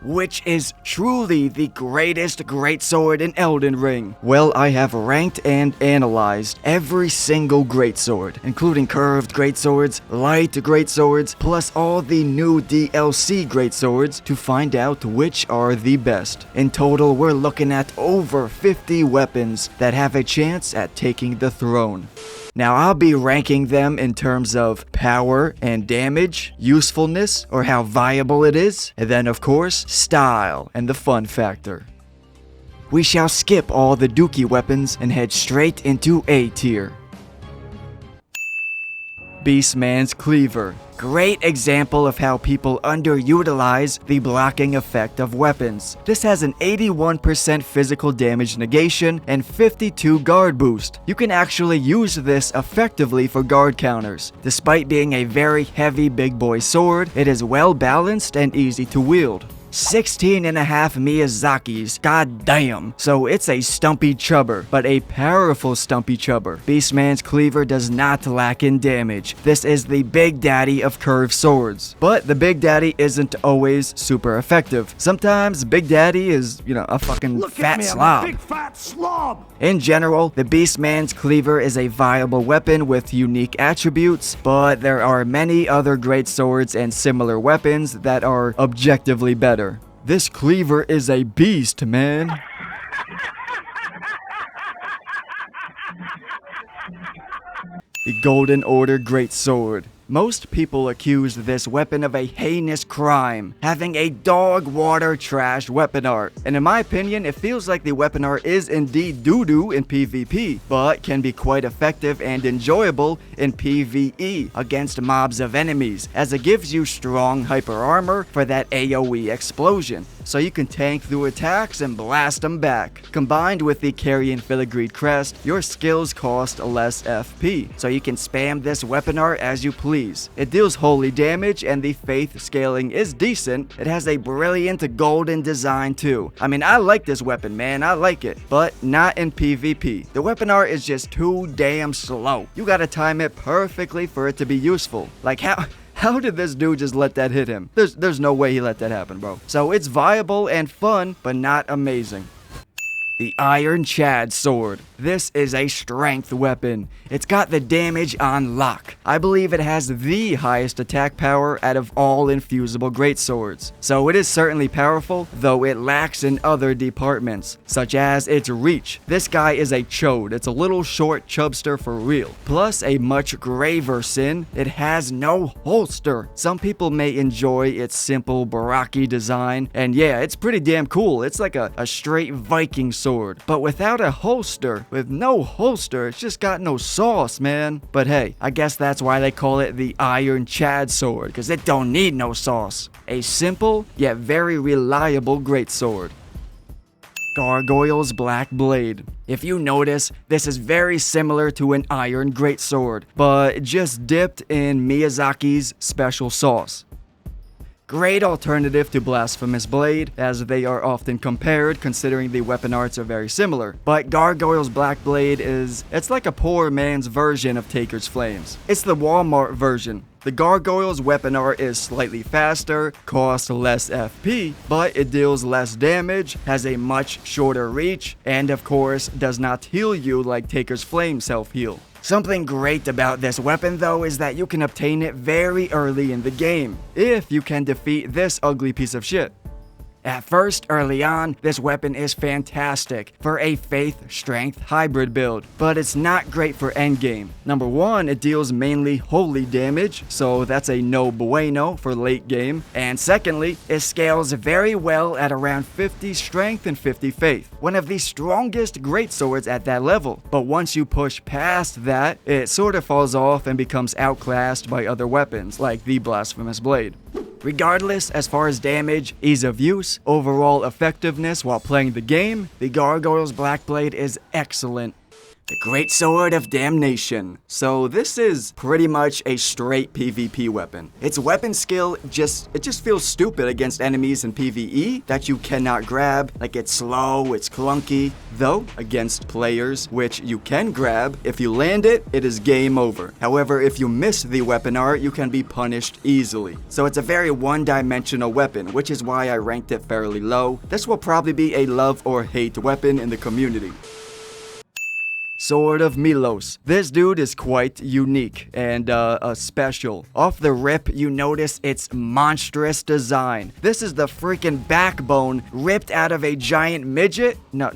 Which is truly the greatest greatsword in Elden Ring? Well, I have ranked and analyzed every single greatsword, including curved greatswords, light greatswords, plus all the new DLC greatswords to find out which are the best. In total, we're looking at over 50 weapons that have a chance at taking the throne. Now, I'll be ranking them in terms of power and damage, usefulness, or how viable it is, and then, of course, style and the fun factor. We shall skip all the dookie weapons and head straight into A tier. Beastman's Cleaver. Great example of how people underutilize the blocking effect of weapons. This has an 81% physical damage negation and 52 guard boost. You can actually use this effectively for guard counters. Despite being a very heavy big boy sword, it is well balanced and easy to wield. 16.5 Miyazakis, goddamn. So it's a stumpy chubber, but a powerful stumpy chubber. Beastman's Cleaver does not lack in damage. This is the big daddy of curved swords. But the big daddy isn't always super effective. Sometimes big daddy is, a fucking fat slob. Big fat slob. In general, the Beastman's Cleaver is a viable weapon with unique attributes, but there are many other great swords and similar weapons that are objectively better. This cleaver is a beast, man. The Golden Order Greatsword. Most people accuse this weapon of a heinous crime, having a dog water trash weapon art. And in my opinion, it feels like the weapon art is indeed doo-doo in PvP, but can be quite effective and enjoyable in PvE against mobs of enemies, as it gives you strong hyper armor for that AoE explosion, so you can tank through attacks and blast them back. Combined with the Carrion Filigreed crest, your skills cost less FP, so you can spam this weapon art as you please. It deals holy damage and the faith scaling is decent. It has a brilliant golden design too. I mean, I like this weapon, man, I like it, but not in PvP. The weapon art is just too damn slow. You gotta time it perfectly for it to be useful. Like how did this dude just let that hit him? There's no way he let that happen, bro. So it's viable and fun, but not amazing. The Iron Chad Sword. This is a strength weapon. It's got the damage on lock. I believe it has the highest attack power out of all infusible greatswords. So it is certainly powerful, though it lacks in other departments, such as its reach. This guy is a chode. It's a little short chubster for real. Plus a much graver sin, it has no holster. Some people may enjoy its simple Baraki design, and yeah, it's pretty damn cool. It's like a straight Viking sword, but without a holster. With no holster, it's just got no sauce, man. But hey, I guess that's why they call it the Iron Chad Sword, because it don't need no sauce. A simple, yet very reliable greatsword. Gargoyle's Black Blade. If you notice, this is very similar to an iron greatsword, but just dipped in Miyazaki's special sauce. Great alternative to Blasphemous Blade, as they are often compared considering the weapon arts are very similar. But Gargoyle's Black Blade it's like a poor man's version of Taker's Flames. It's the Walmart version. The Gargoyle's weapon art is slightly faster, costs less FP, but it deals less damage, has a much shorter reach, and of course does not heal you like Taker's Flame self-heal. Something great about this weapon though is that you can obtain it very early in the game, if you can defeat this ugly piece of shit. At first, early on, this weapon is fantastic for a faith-strength hybrid build, but it's not great for endgame. Number one, it deals mainly holy damage, so that's a no bueno for late game. And secondly, it scales very well at around 50 strength and 50 faith, one of the strongest greatswords at that level. But once you push past that, it sort of falls off and becomes outclassed by other weapons, like the Blasphemous Blade. Regardless, as far as damage, ease of use, overall effectiveness while playing the game, the Gargoyle's Black Blade is excellent. The Greatsword of Damnation. So this is pretty much a straight PvP weapon. Its weapon skill just feels stupid against enemies in PvE that you cannot grab. Like, it's slow, it's clunky. Though, against players, which you can grab, if you land it, it is game over. However, if you miss the weapon art, you can be punished easily. So it's a very one-dimensional weapon, which is why I ranked it fairly low. This will probably be a love or hate weapon in the community. Sword of Milos. This dude is quite unique and special. Off the rip, you notice its monstrous design. This is the freaking backbone ripped out of a giant midget. No.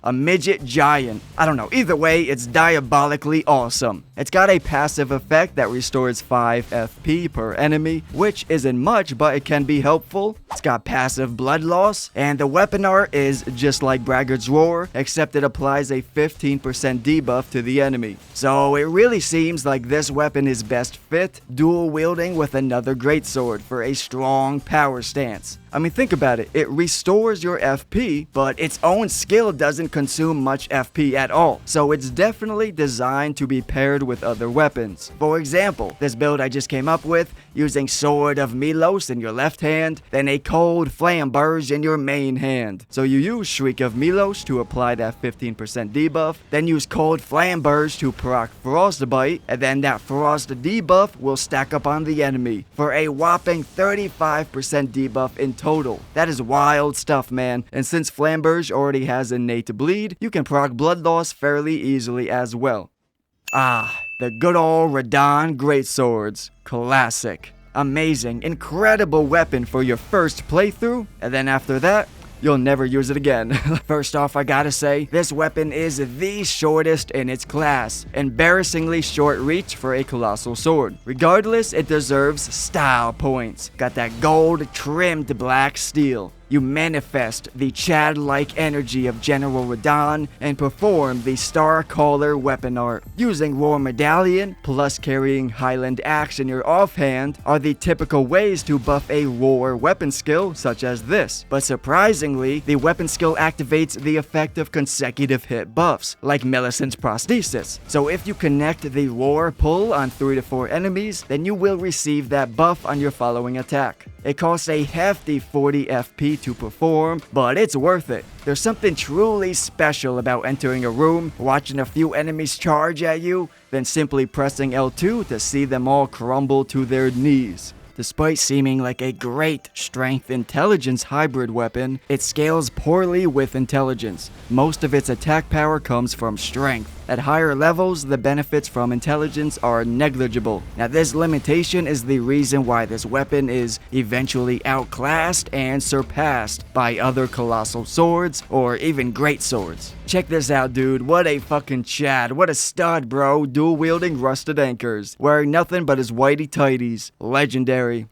A midget giant. I don't know. Either way, it's diabolically awesome. It's got a passive effect that restores 5 FP per enemy, which isn't much, but it can be helpful. It's got passive blood loss, and the weapon art is just like Braggart's Roar, except it applies a 15% debuff to the enemy. So it really seems like this weapon is best fit dual wielding with another greatsword for a strong power stance. I mean, think about it. It restores your FP, but its own skill doesn't consume much FP at all. So it's definitely designed to be paired with other weapons. For example, this build I just came up with, using Sword of Milos in your left hand, then a Cold Flamberge in your main hand. So you use Shriek of Milos to apply that 15% debuff, then use Cold Flamberge to proc Frostbite, and then that Frost debuff will stack up on the enemy for a whopping 35% debuff in total. That is wild stuff, man. And since Flamberge already has innate bleed, you can proc blood loss fairly easily as well. The good old Radon Greatswords. Classic. Amazing, incredible weapon for your first playthrough, and then after that, you'll never use it again. First off, I gotta say, this weapon is the shortest in its class. Embarrassingly short reach for a colossal sword. Regardless, it deserves style points. Got that gold trimmed black steel. You manifest the Chad-like energy of General Radon and perform the Starcaller weapon art. Using Roar Medallion plus carrying Highland Axe in your offhand are the typical ways to buff a Roar weapon skill such as this. But surprisingly, the weapon skill activates the effect of consecutive hit buffs, like Millicent's Prosthesis. So if you connect the Roar pull on 3 to 4 enemies, then you will receive that buff on your following attack. It costs a hefty 40 FP to perform, but it's worth it. There's something truly special about entering a room, watching a few enemies charge at you, then simply pressing L2 to see them all crumble to their knees. Despite seeming like a great strength-intelligence hybrid weapon, it scales poorly with intelligence. Most of its attack power comes from strength. At higher levels, the benefits from intelligence are negligible. Now, this limitation is the reason why this weapon is eventually outclassed and surpassed by other colossal swords or even great swords. Check this out, dude. What a fucking Chad. What a stud, bro. Dual-wielding rusted anchors. Wearing nothing but his whitey tighties. Legendary.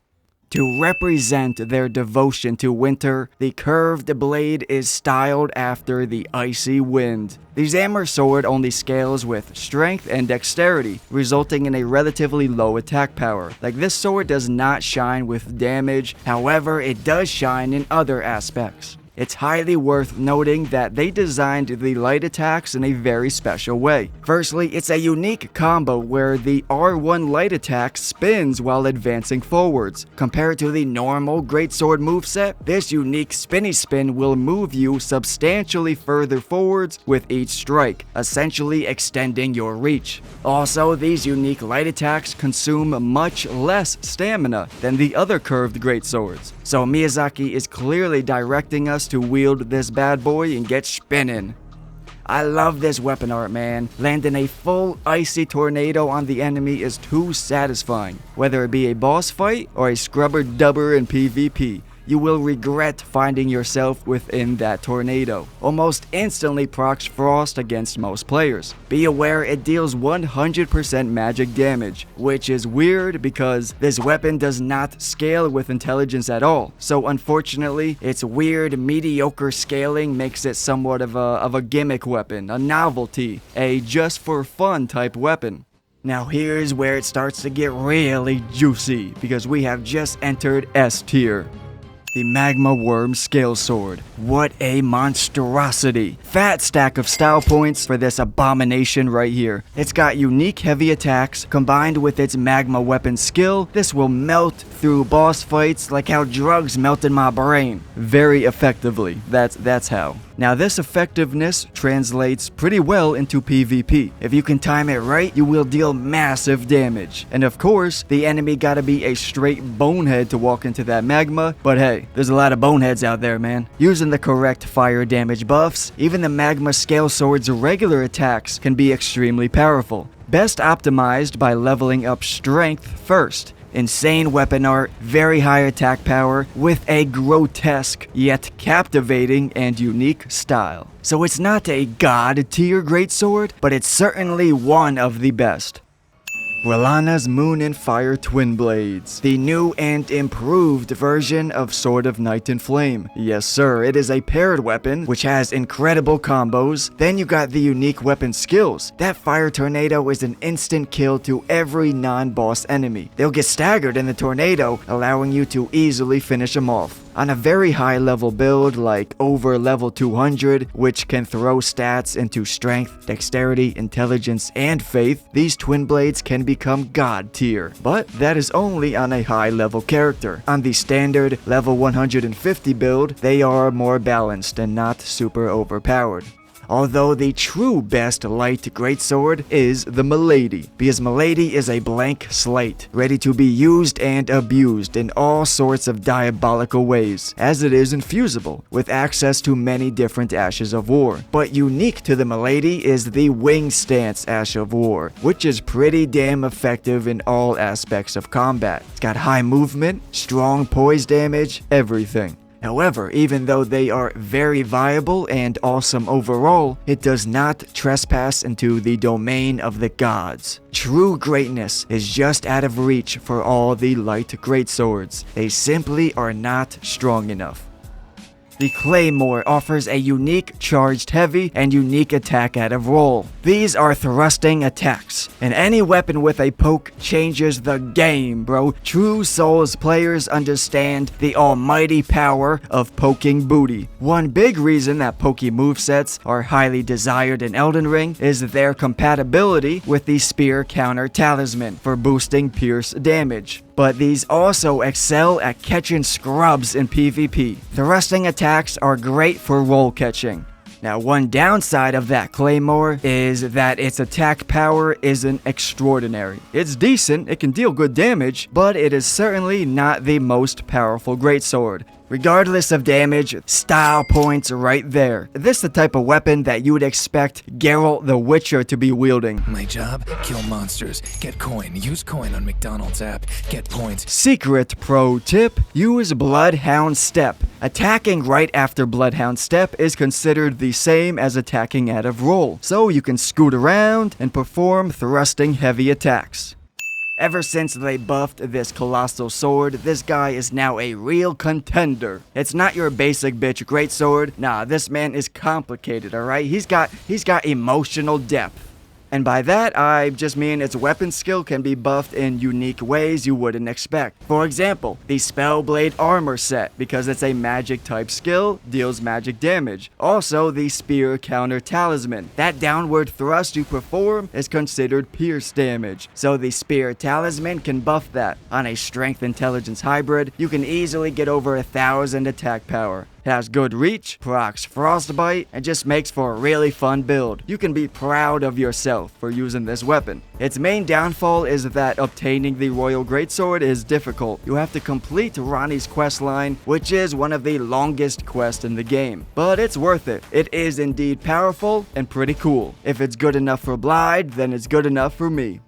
To represent their devotion to winter, the curved blade is styled after the icy wind. The Zammer sword only scales with strength and dexterity, resulting in a relatively low attack power. Like, this sword does not shine with damage, however, it does shine in other aspects. It's highly worth noting that they designed the light attacks in a very special way. Firstly, it's a unique combo where the R1 light attack spins while advancing forwards. Compared to the normal greatsword moveset, this unique spinny spin will move you substantially further forwards with each strike, essentially extending your reach. Also, these unique light attacks consume much less stamina than the other curved greatswords. So Miyazaki is clearly directing us to wield this bad boy and get spinning. I love this weapon art, man. Landing a full icy tornado on the enemy is too satisfying. Whether it be a boss fight or a scrubber dubber in PvP, you will regret finding yourself within that tornado. Almost instantly procs Frost against most players. Be aware it deals 100% magic damage, which is weird because this weapon does not scale with intelligence at all. So unfortunately, its weird mediocre scaling makes it somewhat of a gimmick weapon, a novelty, a just for fun type weapon. Now here's where it starts to get really juicy because we have just entered S tier. The Magma Worm Scale Sword. What a monstrosity. Fat stack of style points for this abomination right here. It's got unique heavy attacks combined with its magma weapon skill. This will melt through boss fights like how drugs melt in my brain. Very effectively. That's how. Now this effectiveness translates pretty well into PvP. If you can time it right, you will deal massive damage. And of course, the enemy gotta be a straight bonehead to walk into that magma, but hey, there's a lot of boneheads out there, man. Using the correct fire damage buffs, even the Magma Scale Sword's regular attacks can be extremely powerful. Best optimized by leveling up strength first. Insane weapon art, very high attack power, with a grotesque yet captivating and unique style. So it's not a god tier greatsword, but it's certainly one of the best. Relana's Moon and Fire Twin Blades, the new and improved version of Sword of Night and Flame. Yes sir, it is a paired weapon which has incredible combos. Then you got the unique weapon skills. That fire tornado is an instant kill to every non-boss enemy. They'll get staggered in the tornado, allowing you to easily finish them off. On a very high level build like over level 200, which can throw stats into strength, dexterity, intelligence, and faith, these twin blades can become god tier. But that is only on a high level character. On the standard level 150 build, they are more balanced and not super overpowered. Although the true best light greatsword is the Milady, because Milady is a blank slate, ready to be used and abused in all sorts of diabolical ways, as it is infusible, with access to many different Ashes of War. But unique to the Milady is the Wing Stance Ash of War, which is pretty damn effective in all aspects of combat. It's got high movement, strong poise damage, everything. However, even though they are very viable and awesome overall, it does not trespass into the domain of the gods. True greatness is just out of reach for all the light greatswords. They simply are not strong enough. The Claymore offers a unique charged heavy and unique attack out of roll. These are thrusting attacks, and any weapon with a poke changes the game, bro. True Souls players understand the almighty power of poking booty. One big reason that pokey movesets are highly desired in Elden Ring is their compatibility with the Spear Counter Talisman for boosting pierce damage. But these also excel at catching scrubs in PvP. Thrusting attacks are great for roll catching. Now, one downside of that Claymore is that its attack power isn't extraordinary. It's decent, it can deal good damage, but it is certainly not the most powerful greatsword. Regardless of damage, style points right there. This is the type of weapon that you would expect Geralt the Witcher to be wielding. My job? Kill monsters. Get coin. Use coin on McDonald's app. Get points. Secret pro tip, use Bloodhound Step. Attacking right after Bloodhound Step is considered the same as attacking out of roll, so you can scoot around and perform thrusting heavy attacks. Ever since they buffed this colossal sword, this guy is now a real contender. It's not your basic bitch greatsword. Nah, this man is complicated, alright? He's got emotional depth. And by that, I just mean its weapon skill can be buffed in unique ways you wouldn't expect. For example, the Spellblade Armor set, because it's a magic type skill, deals magic damage. Also, the Spear Counter Talisman. That downward thrust you perform is considered pierce damage, so the Spear Talisman can buff that. On a Strength Intelligence hybrid, you can easily get over 1,000 attack power. It has good reach, procs frostbite, and just makes for a really fun build. You can be proud of yourself for using this weapon. Its main downfall is that obtaining the Royal Greatsword is difficult. You have to complete Ranni's questline, which is one of the longest quests in the game. But it's worth it. It is indeed powerful and pretty cool. If it's good enough for Blythe, then it's good enough for me.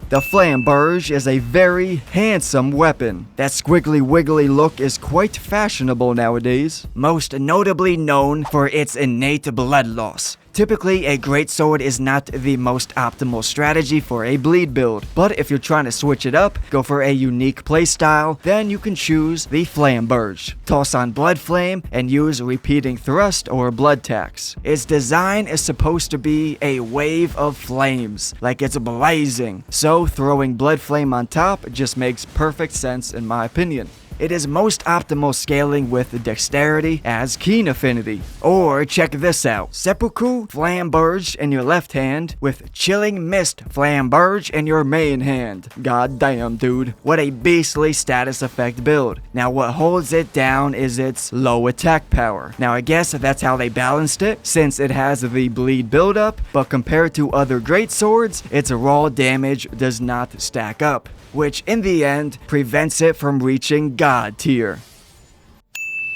The Flamberge is a very handsome weapon. That squiggly wiggly look is quite fashionable nowadays, most notably known for its innate blood loss. Typically, a greatsword is not the most optimal strategy for a bleed build, but if you're trying to switch it up, go for a unique playstyle, then you can choose the Flamberge. Toss on Blood Flame and use repeating thrust or blood tax. Its design is supposed to be a wave of flames, like it's blazing, so throwing Blood Flame on top just makes perfect sense in my opinion. It is most optimal scaling with dexterity as keen affinity. Or check this out. Seppuku Flamberge in your left hand with Chilling Mist Flamberge in your main hand. God damn, dude. What a beastly status effect build. Now what holds it down is its low attack power. Now I guess that's how they balanced it, since it has the bleed buildup, but compared to other greatswords, its raw damage does not stack up, which in the end prevents it from reaching God tier.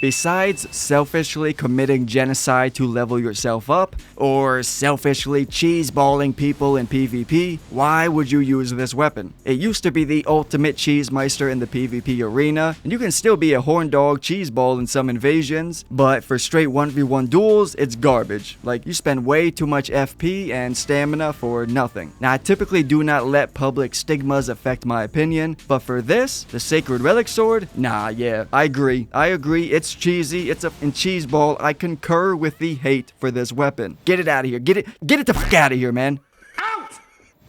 Besides selfishly committing genocide to level yourself up, or selfishly cheeseballing people in PvP, why would you use this weapon? It used to be the ultimate cheesemeister in the PvP arena, and you can still be a horn dog cheeseball in some invasions, but for straight 1v1 duels, it's garbage. Like, you spend way too much FP and stamina for nothing. Now, I typically do not let public stigmas affect my opinion, but for this, the Sacred Relic Sword, nah, yeah, I agree, it's cheesy, it's a cheeseball. I concur with the hate for this weapon. Get it out of here. Get it the fuck out of here, man. Out!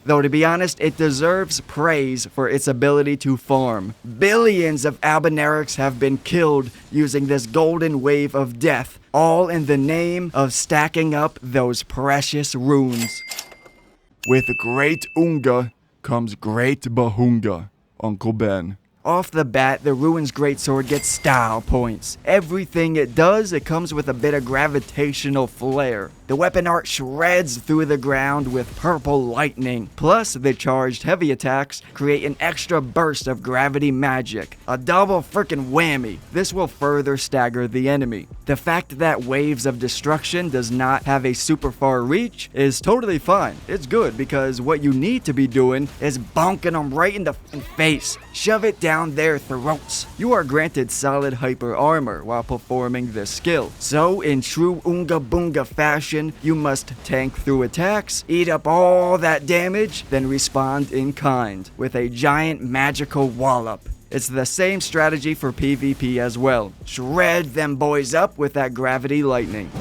Though to be honest, it deserves praise for its ability to farm. Billions of Albinerics have been killed using this golden wave of death, all in the name of stacking up those precious runes. With great Unga comes great Bahunga, Uncle Ben. Off the bat, the Ruins Greatsword gets style points. Everything it does, it comes with a bit of gravitational flair. The weapon art shreds through the ground with purple lightning. Plus, the charged heavy attacks create an extra burst of gravity magic. A double frickin' whammy. This will further stagger the enemy. The fact that Waves of Destruction does not have a super far reach is totally fine. It's good because what you need to be doing is bonking them right in the face. Shove it down their throats. You are granted solid hyper armor while performing this skill. So, in true Unga Boonga fashion, you must tank through attacks, eat up all that damage, then respond in kind with a giant magical wallop. It's the same strategy for PvP as well. Shred them boys up with that gravity lightning.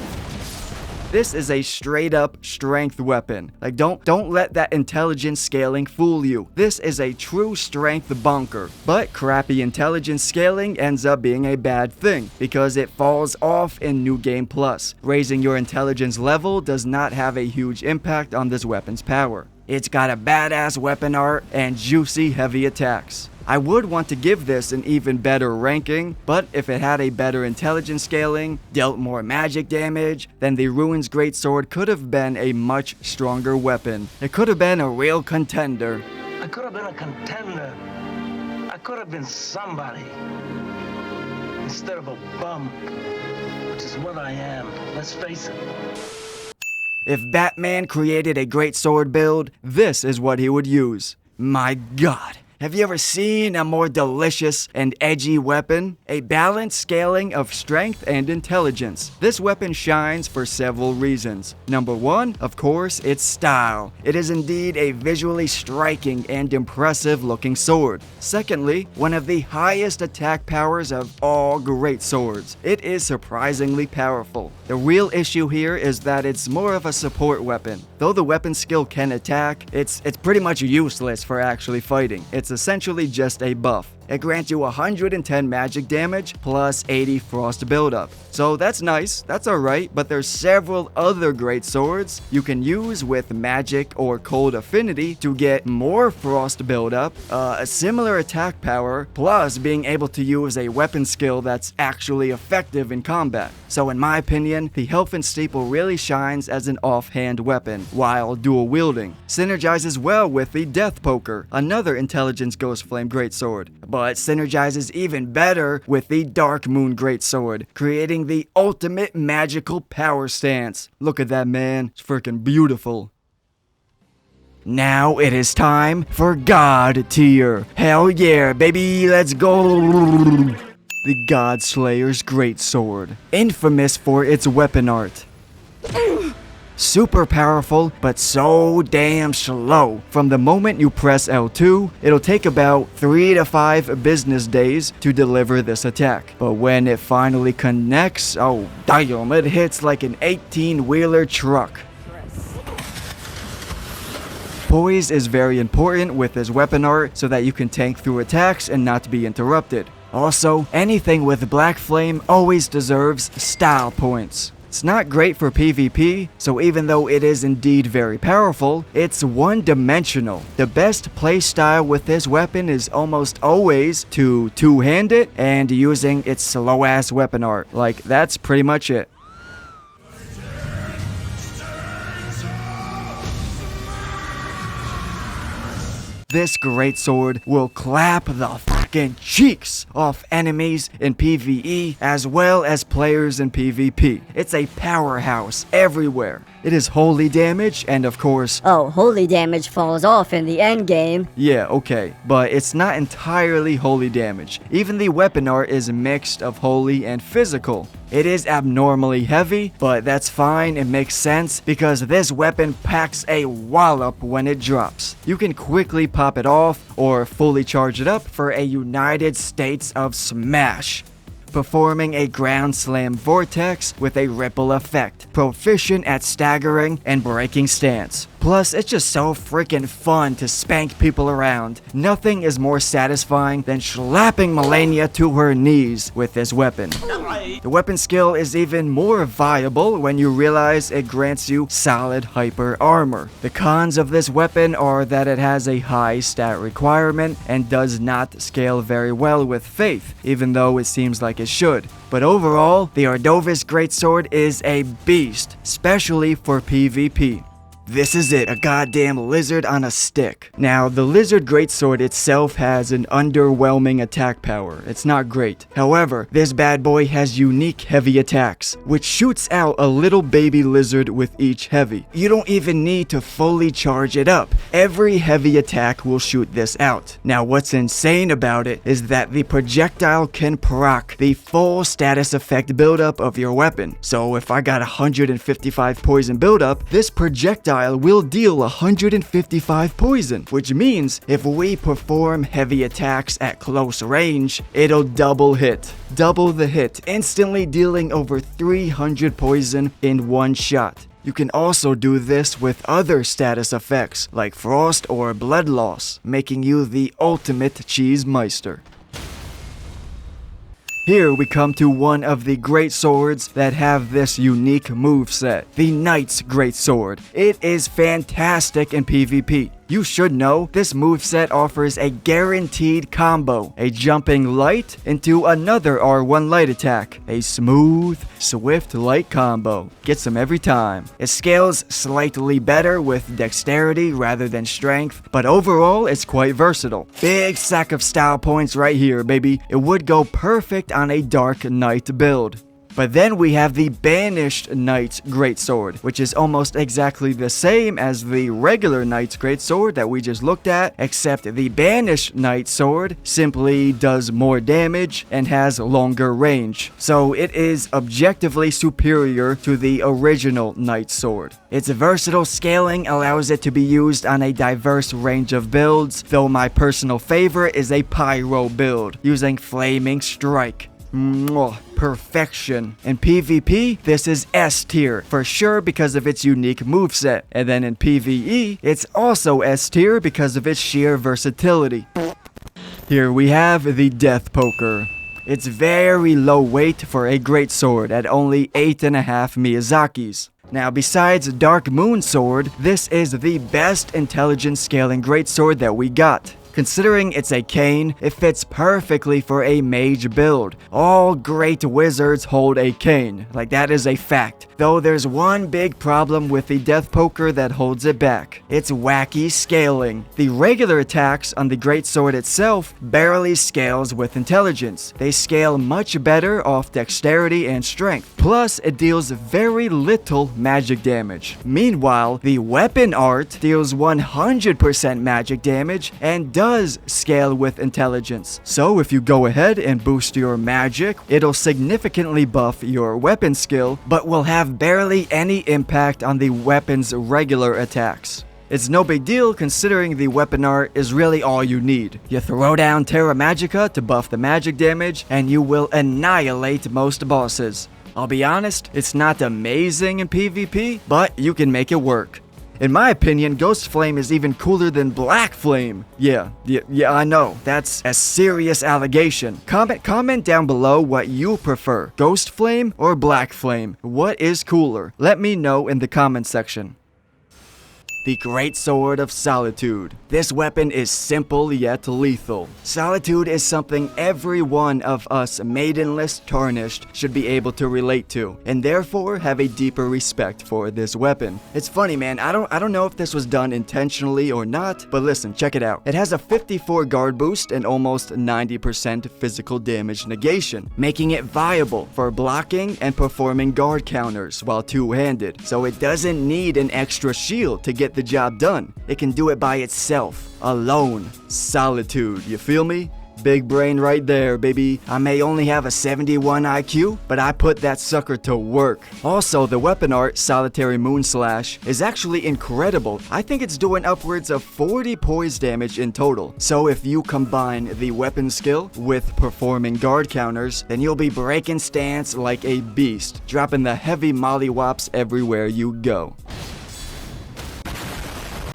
This is a straight up strength weapon. Like, don't let that intelligence scaling fool you. This is a true strength bonker. But crappy intelligence scaling ends up being a bad thing because it falls off in New Game Plus. Raising your intelligence level does not have a huge impact on this weapon's power. It's got a badass weapon art and juicy heavy attacks. I would want to give this an even better ranking, but if it had a better intelligence scaling, dealt more magic damage, then the Ruins Greatsword could have been a much stronger weapon. It could have been a real contender. I could have been a contender. I could have been somebody. Instead of a bum, which is what I am, let's face it. If Batman created a greatsword build, this is what he would use. My god. Have you ever seen a more delicious and edgy weapon? A balanced scaling of strength and intelligence. This weapon shines for several reasons. Number one, of course, its style. It is indeed a visually striking and impressive looking sword. Secondly, one of the highest attack powers of all greatswords. It is surprisingly powerful. The real issue here is that it's more of a support weapon. Though the weapon skill can attack, it's pretty much useless for actually fighting. It's essentially just a buff. It grants you 110 magic damage plus 80 frost buildup. So that's nice, that's alright, but there's several other great swords you can use with magic or cold affinity to get more frost buildup, a similar attack power, plus being able to use a weapon skill that's actually effective in combat. So in my opinion, the Helfen Steeple really shines as an offhand weapon, while dual wielding. Synergizes well with the Death Poker, another Intelligence Ghost Flame greatsword, but synergizes even better with the Dark Moon greatsword, creating the ultimate magical power stance. Look at that, man, it's freaking beautiful. Now it is time for God tier. Hell yeah, baby, let's go. The Godslayer's Greatsword, infamous for its weapon art. Super powerful, but so damn slow. From the moment you press L2, it'll take about 3 to 5 business days to deliver this attack. But when it finally connects, oh damn, it hits like an 18-wheeler truck. Poise is very important with this weapon art so that you can tank through attacks and not be interrupted. Also, anything with Black Flame always deserves style points. It's not great for PvP, so even though it is indeed very powerful, it's one-dimensional. The best playstyle with this weapon is almost always to two-hand it and using its slow-ass weapon art. Like, that's pretty much it. This greatsword will clap the fucking cheeks off enemies in PvE as well as players in PvP. It's a powerhouse everywhere. It is holy damage and of course... Oh, holy damage falls off in the end game. Yeah, okay, but it's not entirely holy damage. Even the weapon art is mixed of holy and physical. It is abnormally heavy, but that's fine, it makes sense because this weapon packs a wallop when it drops. You can quickly pop it off or fully charge it up for a United States of Smash. Performing a ground slam vortex with a ripple effect, proficient at staggering and breaking stance. Plus, it's just so freaking fun to spank people around. Nothing is more satisfying than slapping Melania to her knees with this weapon. The weapon skill is even more viable when you realize it grants you solid hyper armor. The cons of this weapon are that it has a high stat requirement and does not scale very well with Faith, even though it seems like it should. But overall, the Ordovis Greatsword is a beast, especially for PvP. This is it, a goddamn lizard on a stick. Now, the lizard greatsword itself has an underwhelming attack power. It's not great. However, this bad boy has unique heavy attacks, which shoots out a little baby lizard with each heavy. You don't even need to fully charge it up. Every heavy attack will shoot this out. Now, what's insane about it is that the projectile can proc the full status effect buildup of your weapon. So if I got 155 poison buildup, this projectile will deal 155 poison, which means if we perform heavy attacks at close range, it'll double the hit, instantly dealing over 300 poison in one shot. You can also do this with other status effects like frost or blood loss, making you the ultimate cheese meister. Here we come to one of the great swords that have this unique moveset, the Knight's Greatsword. It is fantastic in PvP. You should know this moveset offers a guaranteed combo, a jumping light into another R1 light attack, a smooth, swift light combo. Gets them every time. It scales slightly better with dexterity rather than strength, but overall it's quite versatile. Big sack of style points right here, baby. It would go perfect on a Dark Knight build. But then we have the Banished Knight's Greatsword, which is almost exactly the same as the regular Knight's Greatsword that we just looked at, except the Banished Knight's Sword simply does more damage and has longer range. So it is objectively superior to the original Knight's Sword. Its versatile scaling allows it to be used on a diverse range of builds, though my personal favorite is a Pyro build, using Flaming Strike. Perfection. In PvP, this is S tier, for sure because of its unique moveset. And then in PvE, it's also S tier because of its sheer versatility. Here we have the Death Poker. It's very low weight for a greatsword at only 8.5 Miyazakis. Now, besides Dark Moon Sword, this is the best intelligence scaling greatsword that we got. Considering it's a cane, it fits perfectly for a mage build. All great wizards hold a cane, like that is a fact. Though there's one big problem with the Death Poker that holds it back. It's wacky scaling. The regular attacks on the greatsword itself barely scales with intelligence. They scale much better off dexterity and strength. Plus, it deals very little magic damage. Meanwhile, the weapon art deals 100% magic damage and does scale with intelligence. So if you go ahead and boost your magic, it'll significantly buff your weapon skill, but will have barely any impact on the weapon's regular attacks. It's no big deal considering the weapon art is really all you need. You throw down Terra Magica to buff the magic damage, and you will annihilate most bosses. I'll be honest, it's not amazing in PvP, but you can make it work. In my opinion, Ghost Flame is even cooler than Black Flame. Yeah, I know. That's a serious allegation. Comment down below what you prefer, Ghost Flame or Black Flame. What is cooler? Let me know in the comment section. The Greatsword of Solitude. This weapon is simple yet lethal. Solitude is something every one of us maidenless tarnished should be able to relate to, and therefore have a deeper respect for this weapon. It's funny, man, I don't know if this was done intentionally or not, but listen, check it out. It has a 54 guard boost and almost 90% physical damage negation, making it viable for blocking and performing guard counters while two-handed. So it doesn't need an extra shield to get the job done. It can do it by itself, alone. Solitude, you feel me? Big brain right there, baby. I may only have a 71 IQ, but I put that sucker to work. Also, the weapon art, Solitary Moonslash, is actually incredible. I think it's doing upwards of 40 poise damage in total. So if you combine the weapon skill with performing guard counters, then you'll be breaking stance like a beast, dropping the heavy mollywops everywhere you go.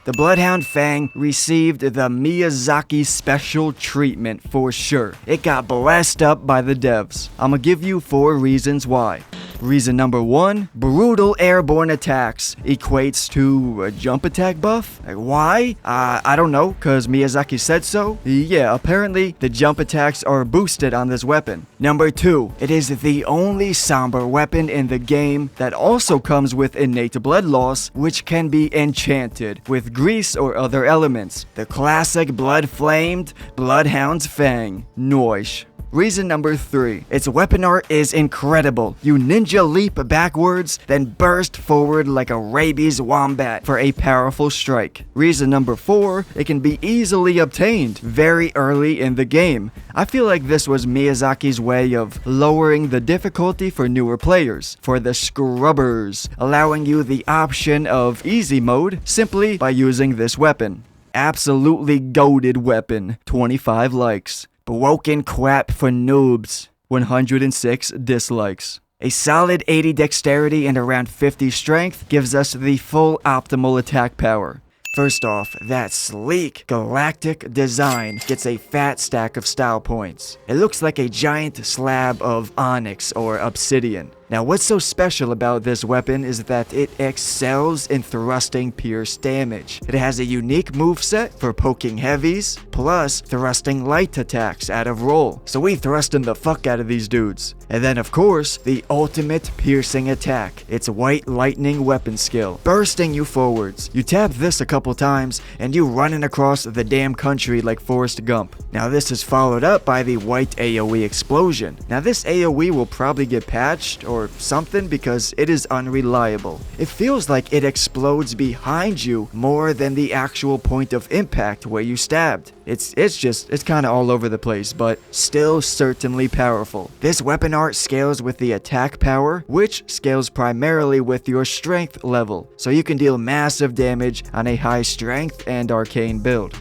The Bloodhound Fang received the Miyazaki special treatment for sure. It got blessed up by the devs. I'ma give you 4 reasons why. Reason number 1, brutal airborne attacks equates to a jump attack buff? Like, why? I don't know, cause Miyazaki said so? Yeah, apparently the jump attacks are boosted on this weapon. Number 2, it is the only somber weapon in the game that also comes with innate blood loss, which can be enchanted with grease or other elements. The classic blood-flamed Bloodhound's Fang. Noish. Reason number 3, its weapon art is incredible. You ninja leap backwards, then burst forward like a rabies wombat for a powerful strike. Reason number 4, it can be easily obtained very early in the game. I feel like this was Miyazaki's way of lowering the difficulty for newer players, for the scrubbers, allowing you the option of easy mode simply by using this weapon. Absolutely goated weapon, 25 likes. Broken crap for noobs, 106 dislikes. A solid 80 dexterity and around 50 strength gives us the full optimal attack power. First off, that sleek galactic design gets a fat stack of style points. It looks like a giant slab of onyx or obsidian. Now, what's so special about this weapon is that it excels in thrusting pierce damage. It has a unique moveset for poking heavies, plus thrusting light attacks out of roll. So we thrusting the fuck out of these dudes. And then, of course, the ultimate piercing attack. It's white lightning weapon skill, bursting you forwards. You tap this a couple times, and you running across the damn country like Forrest Gump. Now, this is followed up by the white AoE explosion. Now, this AoE will probably get patched or something because it is unreliable. It feels like it explodes behind you more than the actual point of impact where you stabbed. It's kind of all over the place, but still certainly powerful. This weapon art scales with the attack power, which scales primarily with your strength level, so you can deal massive damage on a high strength and arcane build.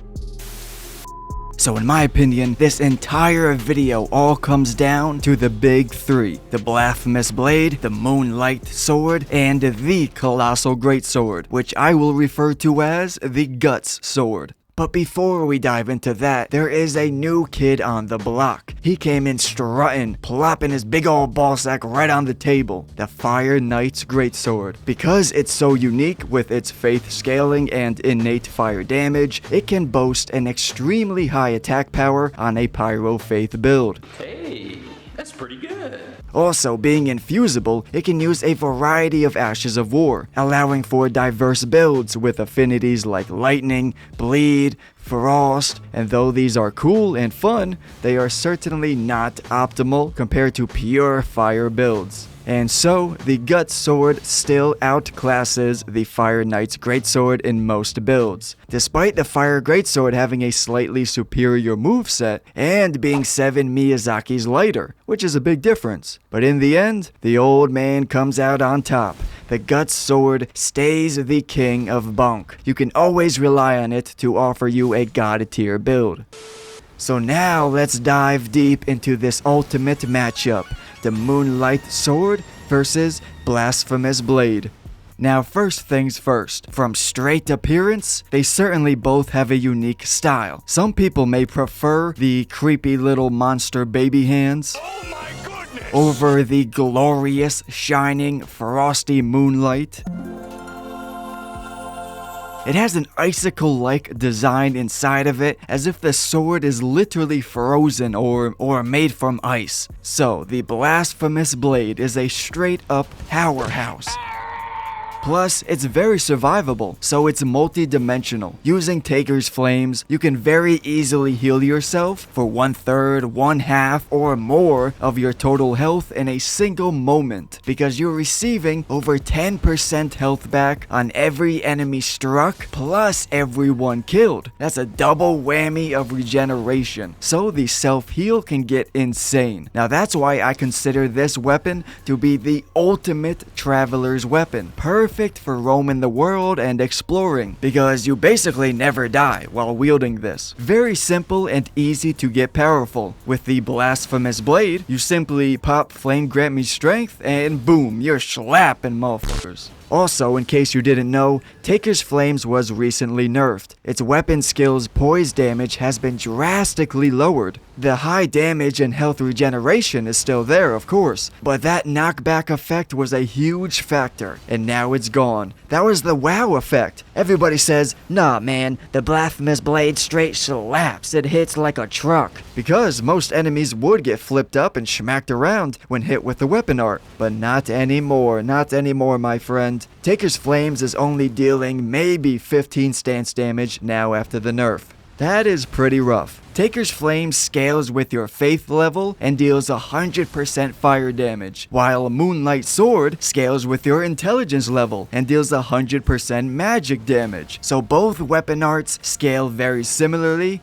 So in my opinion, this entire video all comes down to the big 3. The Blasphemous Blade, the Moonlight Sword, and the Colossal Greatsword, which I will refer to as the Guts Sword. But before we dive into that, there is a new kid on the block. He came in strutting, plopping his big old ballsack right on the table. The Fire Knight's Greatsword. Because it's so unique with its faith scaling and innate fire damage, it can boast an extremely high attack power on a Pyro Faith build. Hey, that's pretty good. Also, being infusible, it can use a variety of Ashes of War, allowing for diverse builds with affinities like Lightning, Bleed, Frost, and though these are cool and fun, they are certainly not optimal compared to pure fire builds. And so, the Gut Sword still outclasses the Fire Knight's Greatsword in most builds, despite the Fire Greatsword having a slightly superior moveset and being 7 Miyazaki's lighter, which is a big difference. But in the end, the old man comes out on top. The Gut Sword stays the king of bunk. You can always rely on it to offer you a god tier build. So now let's dive deep into this ultimate matchup. The Moonlight Sword versus Blasphemous Blade. Now first things first, from straight appearance, they certainly both have a unique style. Some people may prefer the creepy little monster baby hands over the glorious, shining, frosty moonlight. It has an icicle-like design inside of it, as if the sword is literally frozen or made from ice. So, the blasphemous blade is a straight-up powerhouse. Plus, it's very survivable, so it's multi-dimensional. Using Taker's Flames, you can very easily heal yourself for 1/3, 1/2, or more of your total health in a single moment, because you're receiving over 10% health back on every enemy struck, plus everyone killed. That's a double whammy of regeneration, so the self-heal can get insane. Now that's why I consider this weapon to be the ultimate traveler's weapon. Perfect for roaming the world and exploring, because you basically never die while wielding this. Very simple and easy to get powerful. With the blasphemous blade, you simply pop Flame Grant Me Strength and boom, you're slapping motherfuckers. Also, in case you didn't know, Taker's Flames was recently nerfed. Its weapon skill's poise damage has been drastically lowered. The high damage and health regeneration is still there, of course, but that knockback effect was a huge factor, and now it's gone. That was the wow effect. Everybody says, nah man, the blasphemous blade straight slaps, it hits like a truck. Because most enemies would get flipped up and smacked around when hit with the weapon art. But not anymore, my friend. Taker's Flames is only dealing maybe 15 stance damage now after the nerf. That is pretty rough. Taker's Flame scales with your faith level and deals 100% fire damage, while Moonlight Sword scales with your intelligence level and deals 100% magic damage. So both weapon arts scale very similarly.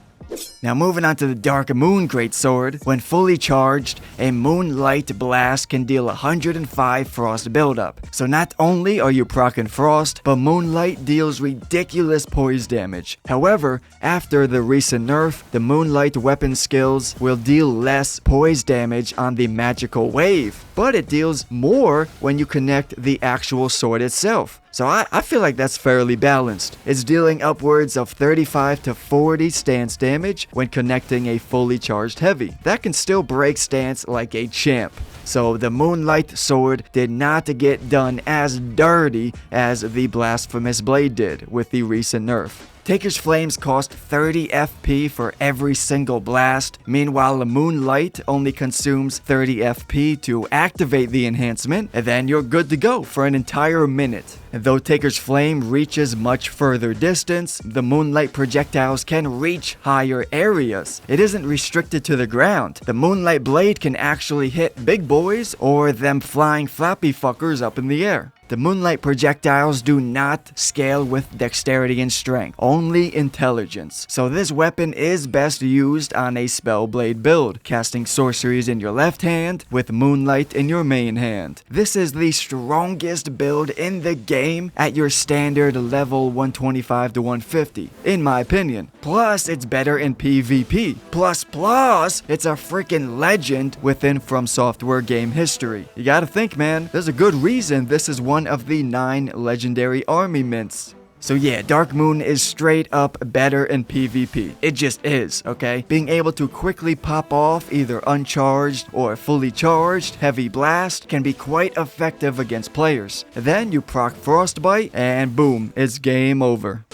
Now moving on to the Dark Moon Greatsword. When fully charged, a Moonlight Blast can deal 105 frost buildup. So not only are you proccing frost, but Moonlight deals ridiculous poise damage. However, after the recent nerf, the Moonlight weapon skills will deal less poise damage on the magical wave, but it deals more when you connect the actual sword itself. So I feel like that's fairly balanced. It's dealing upwards of 35 to 40 stance damage when connecting a fully charged heavy. That can still break stance like a champ. So the Moonlight Sword did not get done as dirty as the Blasphemous Blade did with the recent nerf. Taker's Flames cost 30 FP for every single blast. Meanwhile, the Moonlight only consumes 30 FP to activate the enhancement, and then you're good to go for an entire minute. And though Taker's Flame reaches much further distance, the Moonlight projectiles can reach higher areas. It isn't restricted to the ground. The Moonlight Blade can actually hit big boys or them flying flappy fuckers up in the air. The Moonlight projectiles do not scale with dexterity and strength, only intelligence. So this weapon is best used on a Spellblade build, casting sorceries in your left hand with Moonlight in your main hand. This is the strongest build in the game at your standard level 125 to 150, in my opinion. Plus, it's better in PvP. Plus, it's a freaking legend within From Software game history. You gotta think, man, there's a good reason this is one of the 9 legendary army mints. So yeah, Dark Moon is straight up better in PvP. It just is, okay? Being able to quickly pop off either uncharged or fully charged heavy blast can be quite effective against players. Then you proc Frostbite and boom, it's game over.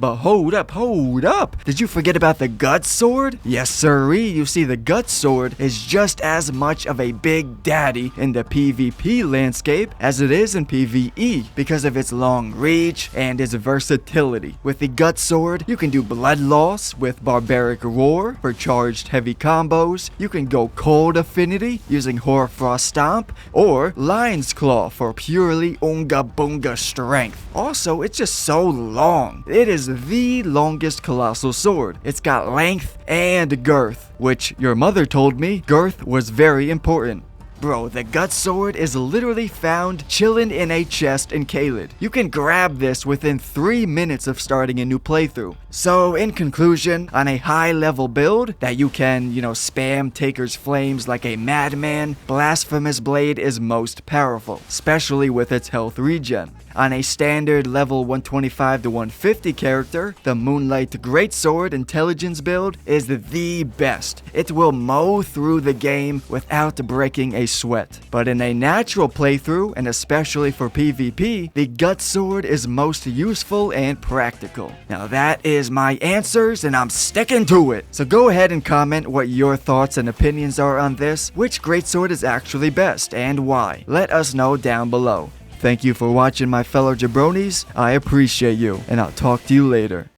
But hold up. Did you forget about the Gut Sword? Yes sirree, you see the Gut Sword is just as much of a big daddy in the PvP landscape as it is in PvE because of its long reach and its versatility. With the Gut Sword, you can do Blood Loss with Barbaric Roar for charged heavy combos. You can go Cold Affinity using Hoarfrost Stomp or Lion's Claw for purely Oonga Boonga strength. Also, it's just so long. It is the longest colossal sword. It's got length and girth, which your mother told me girth was very important. Bro, the Gut Sword is literally found chilling in a chest in Caelid. You can grab this within 3 minutes of starting a new playthrough. So, in conclusion, on a high level build that you can, spam Taker's Flames like a madman, Blasphemous Blade is most powerful, especially with its health regen. On a standard level 125 to 150 character, the Moonlight Greatsword Intelligence build is the best. It will mow through the game without breaking a sweat. But in a natural playthrough, and especially for PvP, the Gut Sword is most useful and practical. Now that is my answers, and I'm sticking to it. So go ahead and comment what your thoughts and opinions are on this, which Greatsword is actually best, and why. Let us know down below. Thank you for watching, my fellow jabronis. I appreciate you, and I'll talk to you later.